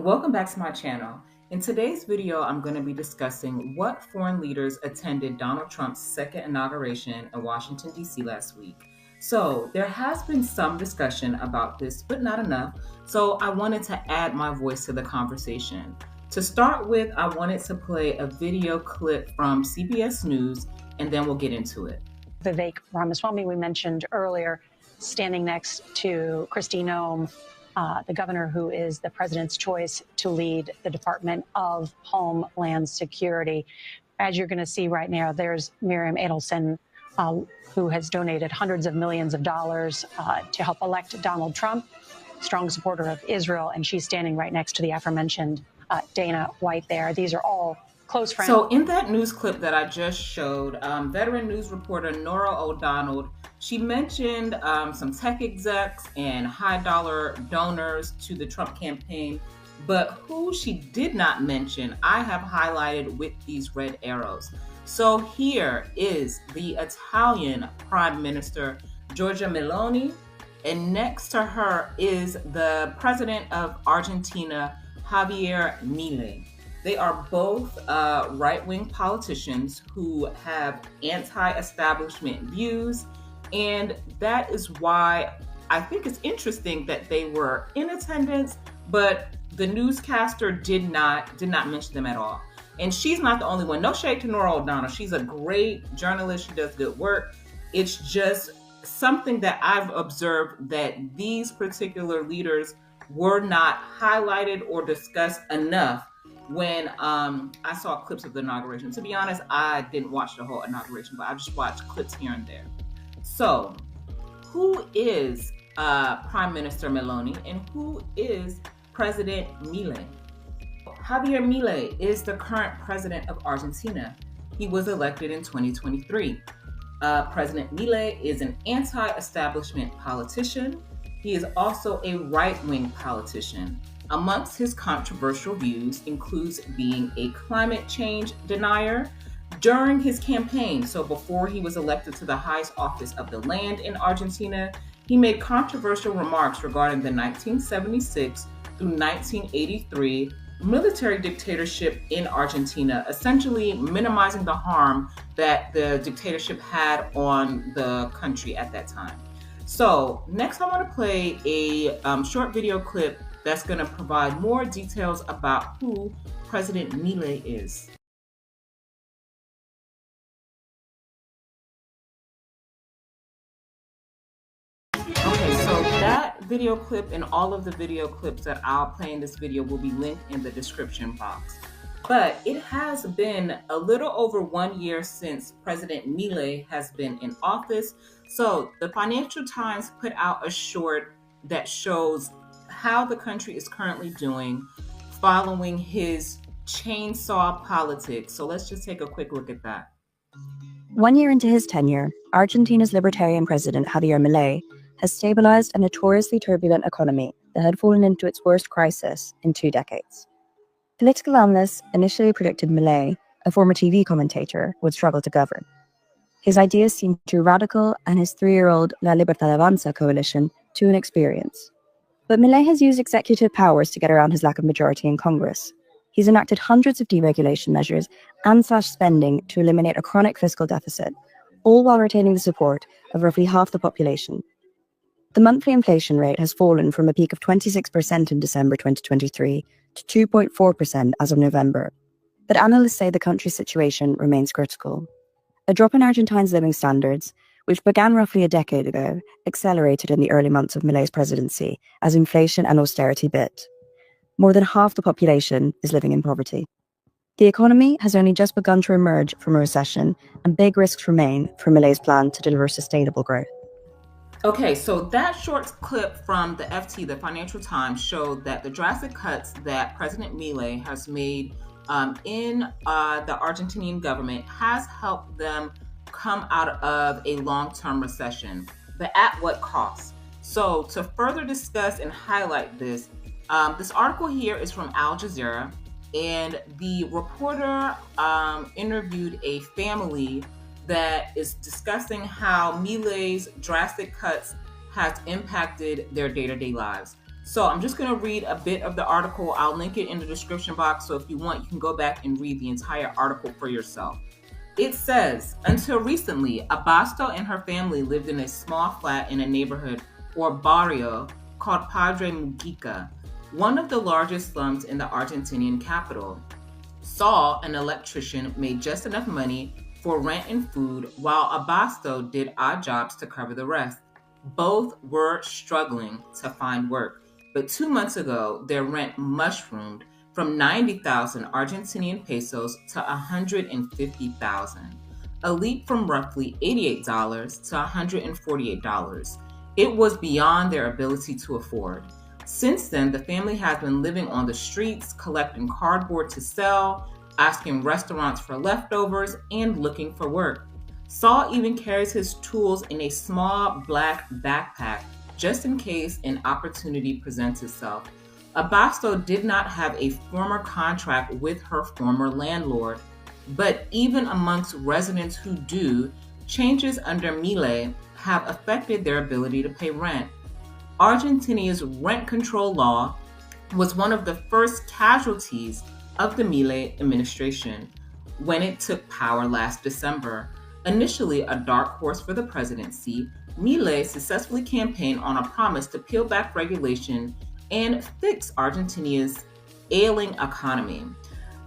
Welcome back to my channel. In today's video, I'm going to be discussing what foreign leaders attended Donald Trump's second inauguration in Washington, D.C. last week. So there has been some discussion about this, but not enough. So I wanted to add my voice to the conversation. To start with, I wanted to play a video clip from CBS News, and then we'll get into it. Vivek Ramaswamy, we mentioned earlier, standing next to Kristi Noem, the governor who is the president's choice to lead the Department of Homeland Security. As you're going to see right now, there's Miriam Adelson, who has donated hundreds of millions of dollars to help elect Donald Trump, strong supporter of Israel, and she's standing right next to the aforementioned Dana White there. These are all close friends. So in that news clip that I just showed, veteran news reporter Norah O'Donnell, she mentioned some tech execs and high-dollar donors to the Trump campaign, but who she did not mention, I have highlighted with these red arrows. So here is the Italian Prime Minister, Giorgia Meloni, and next to her is the President of Argentina, Javier Milei. They are both right-wing politicians who have anti-establishment views, and that is why I think it's interesting that they were in attendance, but the newscaster did not mention them at all. And she's not the only one. No shade to Norah O'Donnell. She's a great journalist. She does good work. It's just something that I've observed that these particular leaders were not highlighted or discussed enough when I saw clips of the inauguration. To be honest, I didn't watch the whole inauguration, but I just watched clips here and there. So, who is Prime Minister Meloni and who is President Milei? Javier Milei is the current president of Argentina. He was elected in 2023. President Milei is an anti-establishment politician. He is also a right-wing politician. Amongst his controversial views includes being a climate change denier. During his campaign, so before he was elected to the highest office of the land in Argentina, he made controversial remarks regarding the 1976 through 1983 military dictatorship in Argentina, essentially minimizing the harm that the dictatorship had on the country at that time. So next I want to play a short video clip that's going to provide more details about who President Milei is. Okay, so that video clip and all of the video clips that I'll play in this video will be linked in the description box. But it has been a little over 1 year since President Milei has been in office. So the Financial Times put out a short that shows how the country is currently doing following his chainsaw politics. So let's just take a quick look at that. 1 year into his tenure, Argentina's libertarian president Javier Milei has stabilized a notoriously turbulent economy that had fallen into its worst crisis in 2 decades. Political analysts initially predicted Melei, a former TV commentator, would struggle to govern. His ideas seemed too radical and his 3-year-old La Libertad Avanza coalition too inexperienced. But Melei has used executive powers to get around his lack of majority in Congress. He's enacted hundreds of deregulation measures and slashed spending to eliminate a chronic fiscal deficit, all while retaining the support of roughly half the population. The monthly inflation rate has fallen from a peak of 26% in December 2023 to 2.4% as of November. But analysts say the country's situation remains critical. A drop in Argentines' living standards, which began roughly a decade ago, accelerated in the early months of Milei's presidency as inflation and austerity bit. More than half the population is living in poverty. The economy has only just begun to emerge from a recession, and big risks remain for Milei's plan to deliver sustainable growth. Okay, so that short clip from the FT, the Financial Times, showed that the drastic cuts that President Milei has made in the Argentinian government has helped them come out of a long-term recession, but at what cost? So to further discuss and highlight this, this article here is from Aljerzza, and the reporter interviewed a family that is discussing how Milei's drastic cuts has impacted their day-to-day lives. So I'm just going to read a bit of the article. I'll link it in the description box. So if you want, you can go back and read the entire article for yourself. It says, until recently, Abasto and her family lived in a small flat in a neighborhood or barrio called Padre Mujica, one of the largest slums in the Argentinian capital. Saul, an electrician, made just enough money for rent and food, while Abasto did odd jobs to cover the rest. Both were struggling to find work, but 2 months ago, their rent mushroomed from 90,000 Argentinian pesos to 150,000, a leap from roughly $88 to $148. It was beyond their ability to afford. Since then, the family has been living on the streets, collecting cardboard to sell, asking restaurants for leftovers, and looking for work. Saul even carries his tools in a small black backpack just in case an opportunity presents itself. Abasto did not have a former contract with her former landlord, but even amongst residents who do, changes under Melei have affected their ability to pay rent. Argentina's rent control law was one of the first casualties of the Melei administration when it took power last December. Initially a dark horse for the presidency, Melei successfully campaigned on a promise to peel back regulation and fix Argentina's ailing economy.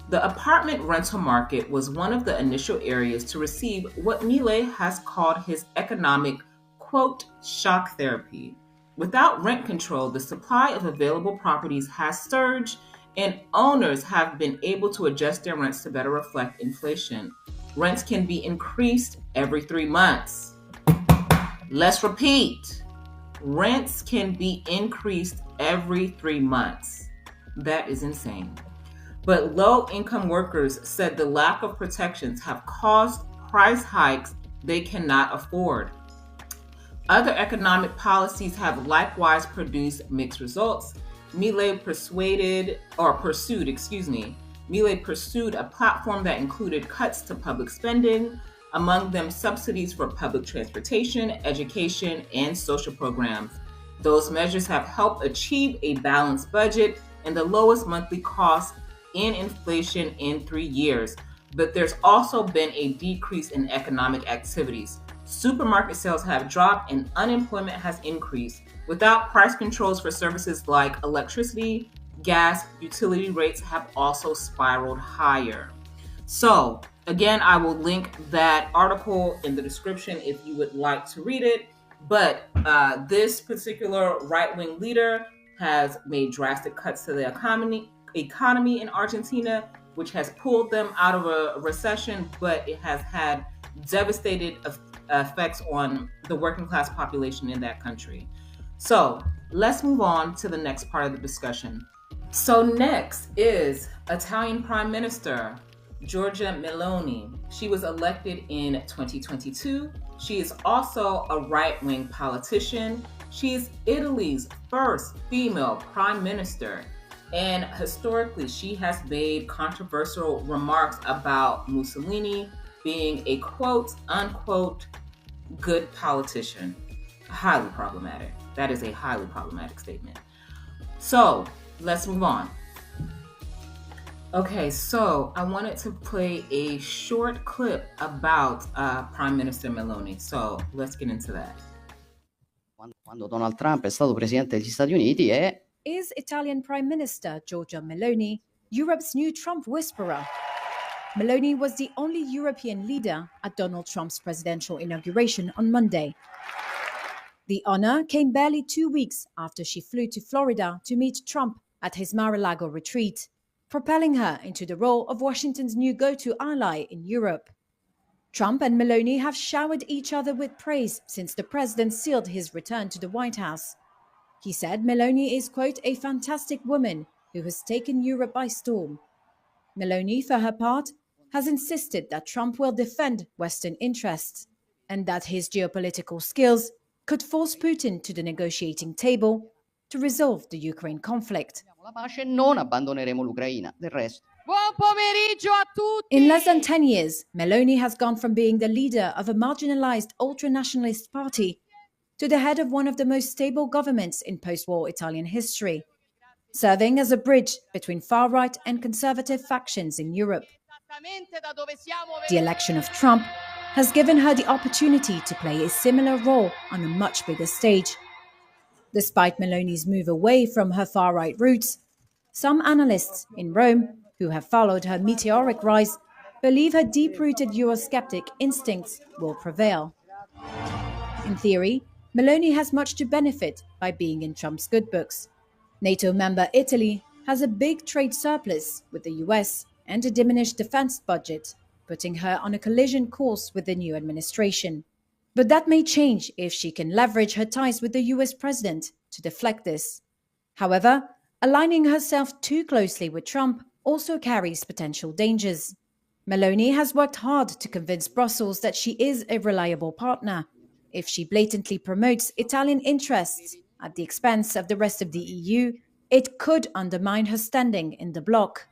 The apartment rental market was one of the initial areas to receive what Melei has called his economic, quote, shock therapy. Without rent control, the supply of available properties has surged, and owners have been able to adjust their rents to better reflect inflation. Rents can be increased every 3 months. Let's repeat. Rents can be increased every 3 months. That is insane. But low-income workers said the lack of protections have caused price hikes they cannot afford. Other economic policies have likewise produced mixed results. Melei pursued a platform that included cuts to public spending, among them subsidies for public transportation, education, and social programs. Those measures have helped achieve a balanced budget and the lowest monthly cost in inflation in 3 years. But there's also been a decrease in economic activities. Supermarket sales have dropped and unemployment has increased. Without price controls for services like electricity, gas, utility rates have also spiraled higher. So, again, I will link that article in the description if you would like to read it. But this particular right-wing leader has made drastic cuts to the economy in Argentina, which has pulled them out of a recession, but it has had devastating effects on the working class population in that country. So let's move on to the next part of the discussion. So next is Italian Prime Minister Giorgia Meloni. She was elected in 2022. She is also a right-wing politician. She is Italy's first female prime minister. And historically, she has made controversial remarks about Mussolini being a quote, unquote, good politician. Highly problematic. That is a highly problematic statement. So let's move on. Okay, so I wanted to play a short clip about Prime Minister Meloni. So let's get into that. Quando Donald Trump è stato presidente degli Stati Uniti Is Italian Prime Minister Giorgia Meloni Europe's new Trump whisperer? Meloni was the only European leader at Donald Trump's presidential inauguration on Monday. The honor came barely 2 weeks after she flew to Florida to meet Trump at his Mar-a-Lago retreat, propelling her into the role of Washington's new go-to ally in Europe. Trump and Meloni have showered each other with praise since the president sealed his return to the White House. He said Meloni is, quote, a fantastic woman who has taken Europe by storm. Meloni, for her part, has insisted that Trump will defend Western interests and that his geopolitical skills could force Putin to the negotiating table to resolve the Ukraine conflict. la pace non abbandoneremo l'Ucraina. Del resto. Buon pomeriggio a tutti! In less than 10 years, Meloni has gone from being the leader of a marginalized ultra-nationalist party to the head of one of the most stable governments in post-war Italian history, serving as a bridge between far-right and conservative factions in Europe. The election of Trump has given her the opportunity to play a similar role on a much bigger stage. Despite Meloni's move away from her far-right roots, some analysts in Rome, who have followed her meteoric rise, believe her deep-rooted Eurosceptic instincts will prevail. In theory, Meloni has much to benefit by being in Trump's good books. NATO member Italy has a big trade surplus with the US and a diminished defense budget, putting her on a collision course with the new administration. But that may change if she can leverage her ties with the US president to deflect this. However, aligning herself too closely with Trump also carries potential dangers. Meloni has worked hard to convince Brussels that she is a reliable partner. If she blatantly promotes Italian interests at the expense of the rest of the EU, it could undermine her standing in the bloc.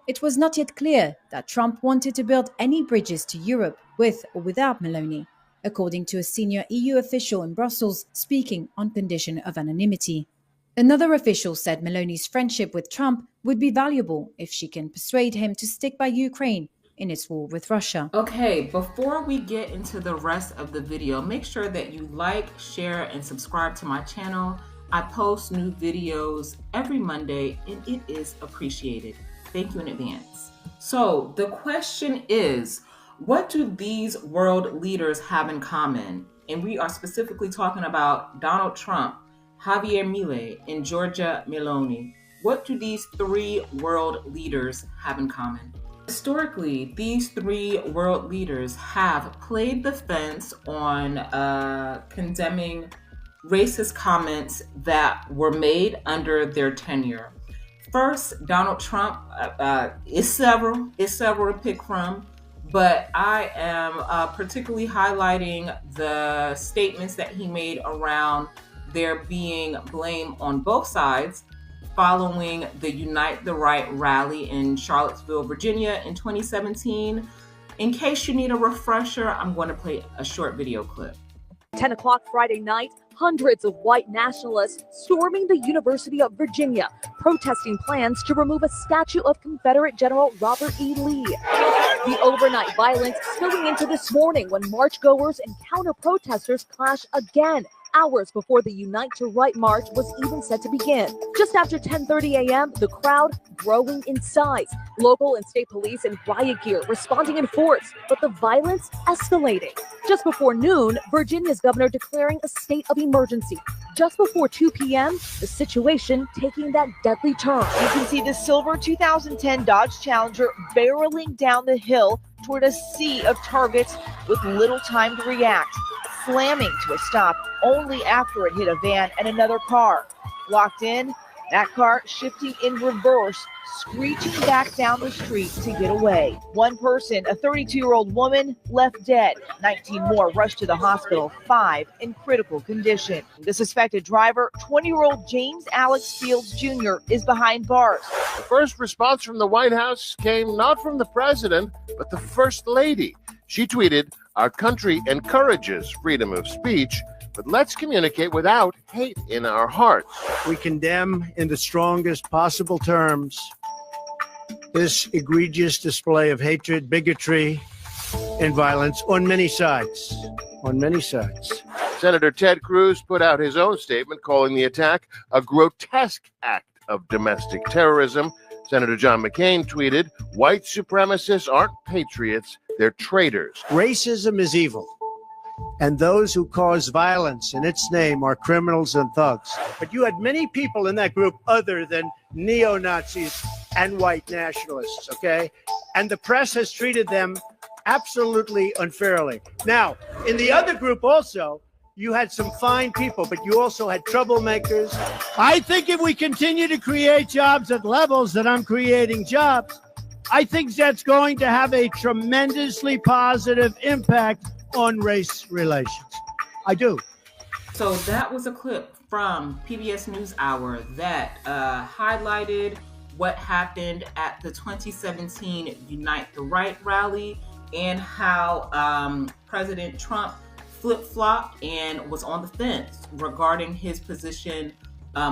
It was not yet clear that Trump wanted to build any bridges to Europe with or without Meloni, according to a senior EU official in Brussels speaking on condition of anonymity. Another official said Meloni's friendship with Trump would be valuable if she can persuade him to stick by Ukraine in its war with Russia. Okay, before we get into the rest of the video, make sure that you like, share, and subscribe to my channel. I post new videos every Monday, and it is appreciated. Thank you in advance. So the question is, what do these world leaders have in common? And we are specifically talking about Donald Trump, Javier Milei, and Giorgia Meloni. What do these three world leaders have in common? Historically, these three world leaders have played the fence on condemning racist comments that were made under their tenure. First, Donald Trump is several to pick from, but I am particularly highlighting the statements that he made around there being blame on both sides following the Unite the Right rally in Charlottesville, Virginia in 2017. In case you need a refresher, I'm going to play a short video clip. 10 o'clock Friday night, hundreds of white nationalists storming the University of Virginia, protesting plans to remove a statue of Confederate General Robert E. Lee. The overnight violence spilling into this morning when marchgoers and counter-protesters clash again, hours before the Unite to Right march was even set to begin. Just after 10:30 a.m., the crowd growing in size. Local and state police in riot gear responding in force, but the violence escalating. Just before noon, Virginia's governor declaring a state of emergency. Just before 2 p.m., the situation taking that deadly turn. You can see the silver 2010 Dodge Challenger barreling down the hill toward a sea of targets with little time to react, slamming to a stop only after it hit a van and another car. Locked in, that car shifting in reverse, screeching back down the street to get away. One person, a 32-year-old woman, left dead. 19 more rushed to the hospital, 5 in critical condition. The suspected driver, 20-year-old James Alex Fields Jr., is behind bars. The first response from the White House came not from the president, but the First Lady. She tweeted, "Our country encourages freedom of speech, but let's communicate without hate in our hearts." We condemn in the strongest possible terms this egregious display of hatred, bigotry, and violence on many sides. On many sides. Senator Ted Cruz put out his own statement calling the attack a grotesque act of domestic terrorism. Senator John McCain tweeted, "White supremacists aren't patriots, they're traitors." Racism is evil, and those who cause violence in its name are criminals and thugs. But you had many people in that group other than neo-Nazis and white nationalists, okay? And the press has treated them absolutely unfairly. Now, in the other group also, you had some fine people, but you also had troublemakers. I think if we continue to create jobs at levels that I'm creating jobs, I think that's going to have a tremendously positive impact on race relations. I do. So that was a clip from PBS NewsHour that highlighted what happened at the 2017 Unite the Right rally and how President Trump flip-flopped and was on the fence regarding his position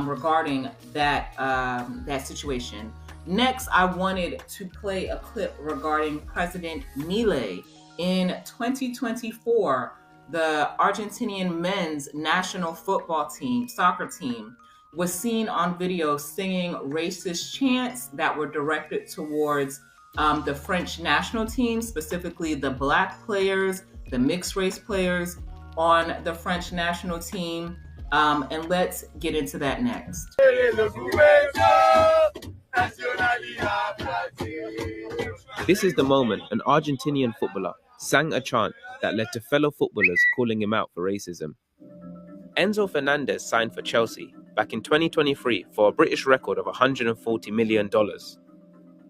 regarding that situation. Next, I wanted to play a clip regarding President Melei. In 2024, the Argentinian men's national football team, soccer team, was seen on video singing racist chants that were directed towards the French national team, specifically the black players, the mixed race players on the French national team. And let's get into that next. This is the moment an Argentinian footballer sang a chant that led to fellow footballers calling him out for racism. Enzo Fernandez signed for Chelsea back in 2023 for a British record of $140 million.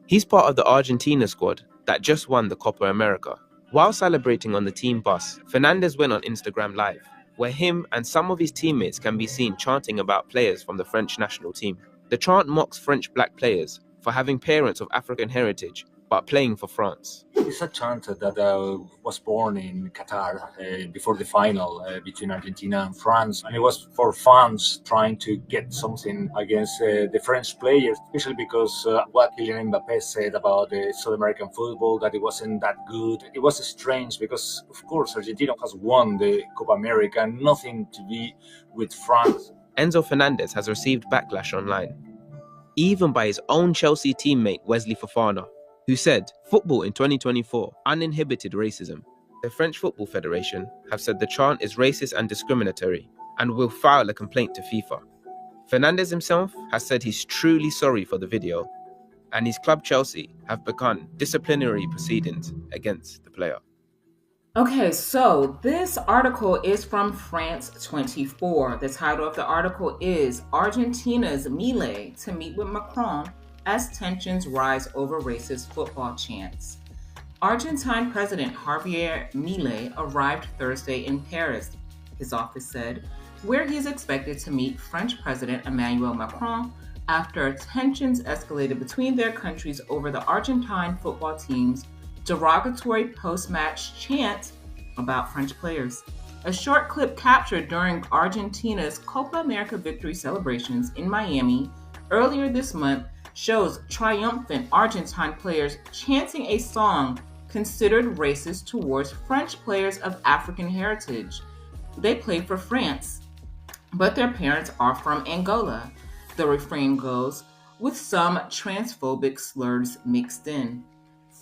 He's part of the Argentina squad that just won the Copa America. While celebrating on the team bus, Fernandez went on Instagram Live, where him and some of his teammates can be seen chanting about players from the French national team. The chant mocks French black players for having parents of African heritage but playing for France. It's a chant that was born in Qatar before the final between Argentina and France, and it was for fans trying to get something against the French players, especially because what Kylian Mbappé said about South American football, that it wasn't that good. It was strange because, of course, Argentina has won the Copa America and nothing to be with France. Enzo Fernandez has received backlash online, even by his own Chelsea teammate Wesley Fofana, who said football in 2024 uninhibited racism. The French Football Federation have said the chant is racist and discriminatory and will file a complaint to FIFA. Fernandez himself has said he's truly sorry for the video, and his club Chelsea have begun disciplinary proceedings against the player. Okay, so this article is from France 24. The title of the article is Argentina's Melei to meet with Macron as tensions rise over racist football chants. Argentine President Javier Milei arrived Thursday in Paris, his office said, where he is expected to meet French President Emmanuel Macron after tensions escalated between their countries over the Argentine football team's derogatory post-match chant about French players. A short clip captured during Argentina's Copa America victory celebrations in Miami earlier this month shows triumphant Argentine players chanting a song considered racist towards French players of African heritage. They play for France, but their parents are from Angola, the refrain goes, with some transphobic slurs mixed in.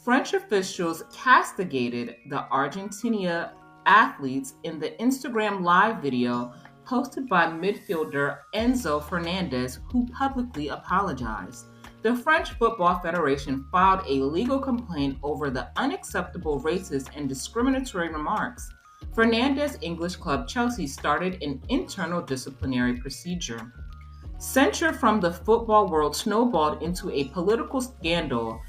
French officials castigated the Argentina athletes in the Instagram Live video posted by midfielder Enzo Fernandez, who publicly apologized. The French Football Federation filed a legal complaint over the unacceptable racist and discriminatory remarks. Fernandez's English club Chelsea started an internal disciplinary procedure. Censure from the football world snowballed into a political scandal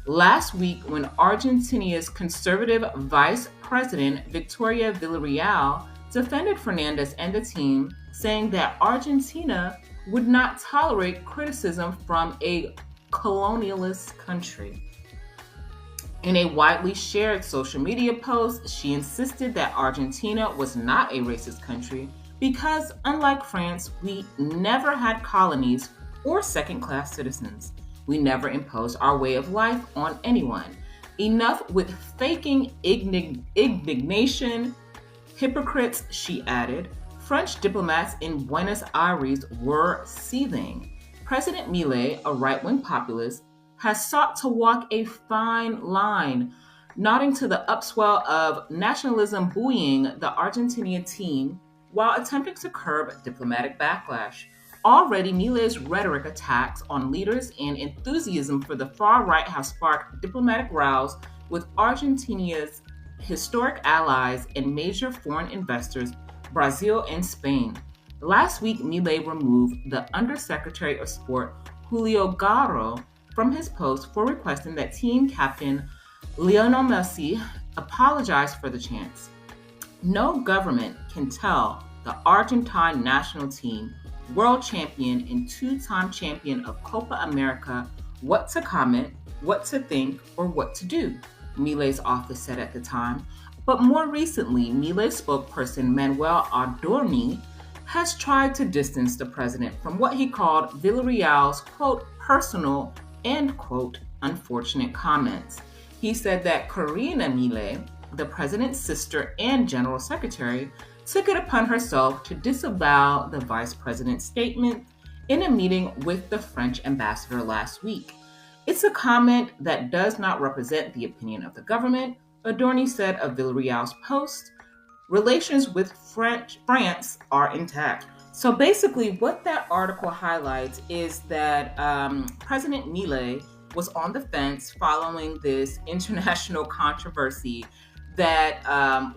last week when Argentina's conservative vice president Victoria Villarreal defended Fernandez and the team, saying that Argentina would not tolerate criticism from a colonialist country. In a widely shared social media post, she insisted that Argentina was not a racist country because, unlike France, we never had colonies or second-class citizens. We never imposed our way of life on anyone. Enough with faking indignation. Hypocrites, she added. French diplomats in Buenos Aires were seething. President Melei, a right-wing populist, has sought to walk a fine line, nodding to the upswell of nationalism buoying the Argentinian team while attempting to curb diplomatic backlash. Already, Milei's rhetoric attacks on leaders and enthusiasm for the far right have sparked diplomatic rows with Argentina's historic allies and major foreign investors, Brazil and Spain. Last week, Melei removed the Undersecretary of Sport, Julio Garro, from his post for requesting that team captain Lionel Messi apologize for the chants. No government can tell the Argentine national team, world champion and two-time champion of Copa America, what to comment, what to think, or what to do, Milei's office said at the time. But more recently, Melei spokesperson Manuel Adorni has tried to distance the president from what he called Villarreal's, quote, personal and, quote, unfortunate comments. He said that Karina Melei, the president's sister and general secretary, took it upon herself to disavow the vice president's statement in a meeting with the French ambassador last week. It's a comment that does not represent the opinion of the government, Adorni said of Villarreal's post. Relations with France are intact. So basically what that article highlights is that President Melei was on the fence following this international controversy that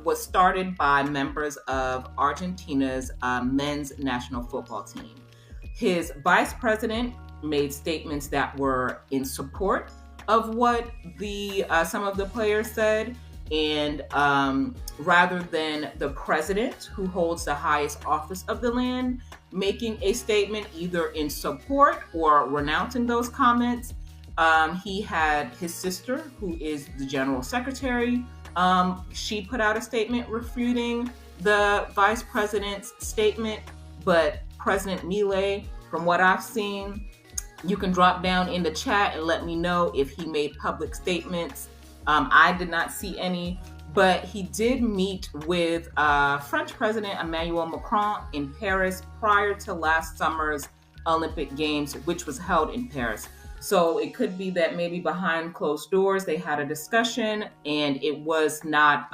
was started by members of Argentina's men's national football team. His vice president made statements that were in support of what some of the players said, and rather than the president, who holds the highest office of the land, making a statement either in support or renouncing those comments, he had his sister, who is the general secretary. She put out a statement refuting the vice president's statement, but President Melei, from what I've seen, you can drop down in the chat and let me know if he made public statements. I did not see any, but he did meet with French President Emmanuel Macron in Paris prior to last summer's Olympic Games, which was held in Paris. So it could be that maybe behind closed doors they had a discussion and it was not,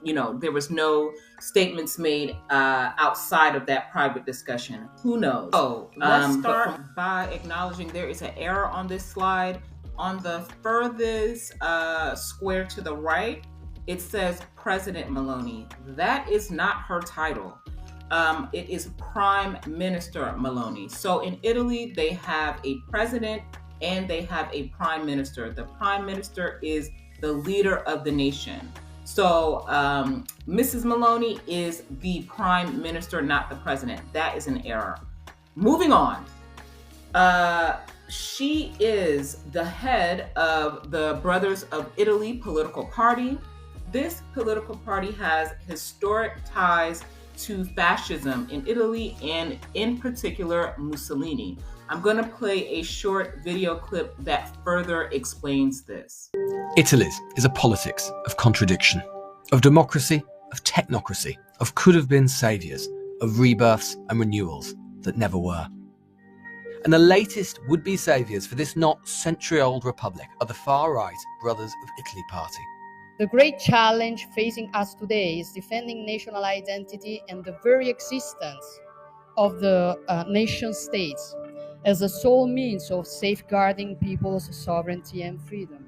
there was no statements made outside of that private discussion. Who knows? So let's start by acknowledging there is an error on this slide. On the furthest square to the right, it says President Meloni. That is not her title. It is Prime Minister Meloni. So in Italy, they have a president and they have a prime minister. The prime minister is the leader of the nation. So Mrs. Meloni is the prime minister, not the president. That is an error. Moving on. She is the head of the Brothers of Italy political party. This political party has historic ties to fascism in Italy and in particular Mussolini. I'm going to play a short video clip that further explains this. Italy's is a politics of contradiction, of democracy, of technocracy, of could-have-been saviours, of rebirths and renewals that never were. And the latest would-be saviours for this not century-old republic are the far-right Brothers of Italy party. The great challenge facing us today is defending national identity and the very existence of the nation states as the sole means of safeguarding people's sovereignty and freedom.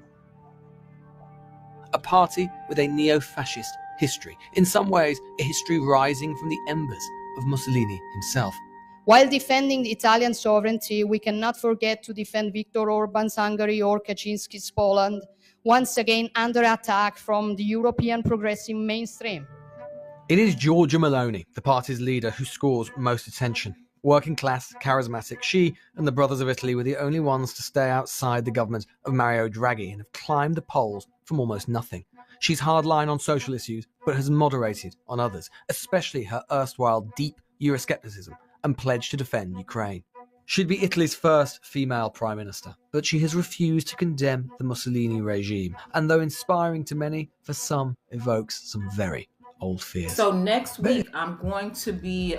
A party with a neo-fascist history, in some ways a history rising from the embers of Mussolini himself. While defending the Italian sovereignty, we cannot forget to defend Viktor Orban's Hungary or Kaczynski's Poland, once again under attack from the European progressive mainstream. It is Giorgia Meloni, the party's leader, who scores most attention. Working class, charismatic, she and the Brothers of Italy were the only ones to stay outside the government of Mario Draghi and have climbed the polls from almost nothing. She's hardline on social issues, but has moderated on others, especially her erstwhile deep Euroscepticism and pledge to defend Ukraine. She'd be Italy's first female prime minister, but she has refused to condemn the Mussolini regime, and though inspiring to many, for some evokes some very old fears. So next week, I'm going to be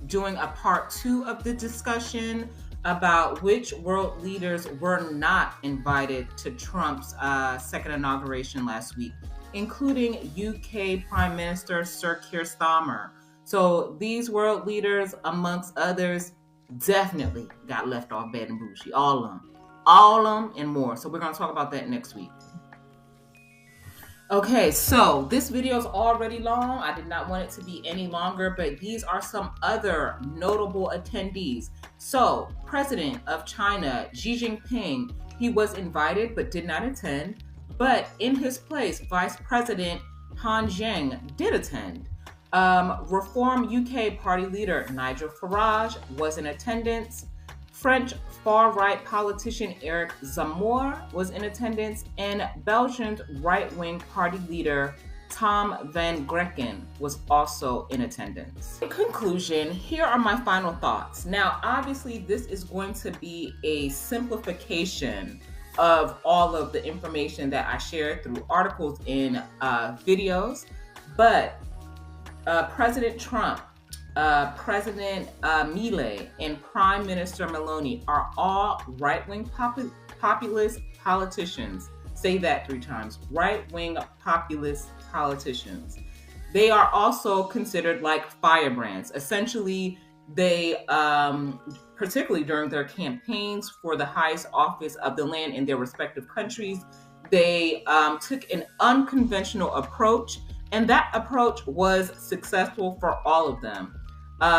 doing a part 2 of the discussion about which world leaders were not invited to Trump's second inauguration last week, including UK Prime Minister Sir Keir Starmer. So these world leaders, amongst others, definitely got left off bad and bougie. All of them and more. So we're going to talk about that next week. Okay, so this video is already long. I did not want it to be any longer, but these are some other notable attendees. So, President of China, Xi Jinping, he was invited but did not attend. But in his place, Vice President Han Zheng did attend. Reform UK party leader Nigel Farage was in attendance. French far-right politician Eric Zemmour was in attendance, and Belgium's right-wing party leader Tom Van Grekken was also in attendance. In conclusion, here are my final thoughts. Now, obviously, this is going to be a simplification of all of the information that I shared through articles and videos, but President Trump, President Melei, and Prime Minister Meloni are all right-wing populist politicians. Say that 3 times. Right-wing populist politicians. They are also considered like firebrands. Essentially, they, particularly during their campaigns for the highest office of the land in their respective countries, they took an unconventional approach, and that approach was successful for all of them.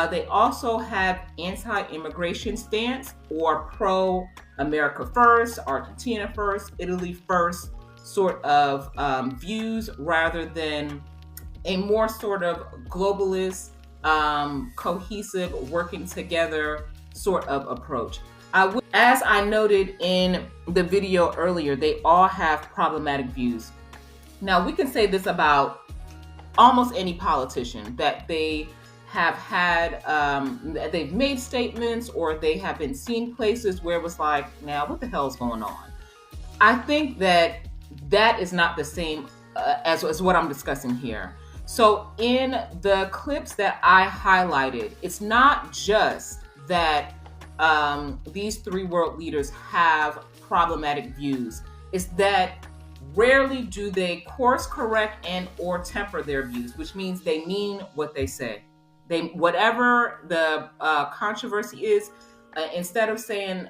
They also have anti-immigration stance or pro-America first, Argentina first, Italy first sort of views, rather than a more sort of globalist, cohesive, working together sort of approach. As I noted in the video earlier, they all have problematic views. Now, we can say this about almost any politician, that they have had, they've made statements, or they have been seen places where it was like, now what the hell's going on? I think that that is not the same as what I'm discussing here. So in the clips that I highlighted, it's not just that these 3 world leaders have problematic views. It's that rarely do they course correct and or temper their views, which means they mean what they say. Whatever the controversy is, instead of saying,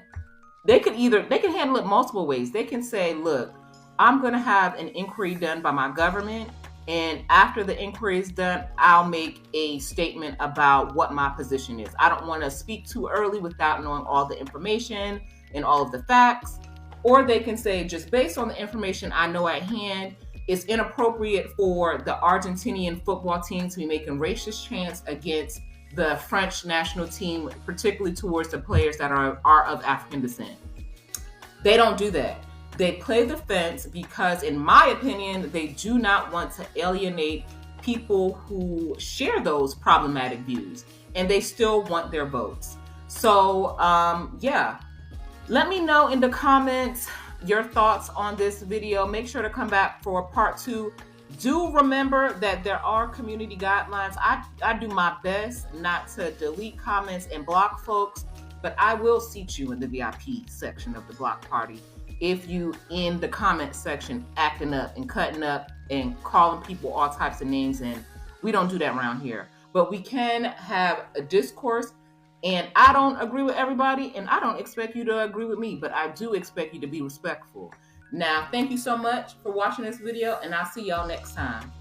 they can handle it multiple ways. They can say, look, I'm going to have an inquiry done by my government, and after the inquiry is done, I'll make a statement about what my position is. I don't want to speak too early without knowing all the information and all of the facts. Or they can say, just based on the information I know at hand, it's inappropriate for the Argentinian football team to be making racist chants against the French national team, particularly towards the players that are of African descent. They don't do that. They play the fence because, in my opinion, they do not want to alienate people who share those problematic views, and they still want their votes. So, yeah. Let me know in the comments your thoughts on this video. Make sure to come back for part 2. Do remember that there are community guidelines. I do my best not to delete comments and block folks, but I will seat you in the VIP section of the block party if you in the comment section acting up and cutting up and calling people all types of names, and we don't do that around here. But we can have a discourse, and I don't agree with everybody, and I don't expect you to agree with me, but I do expect you to be respectful. Now, thank you so much for watching this video, and I'll see y'all next time.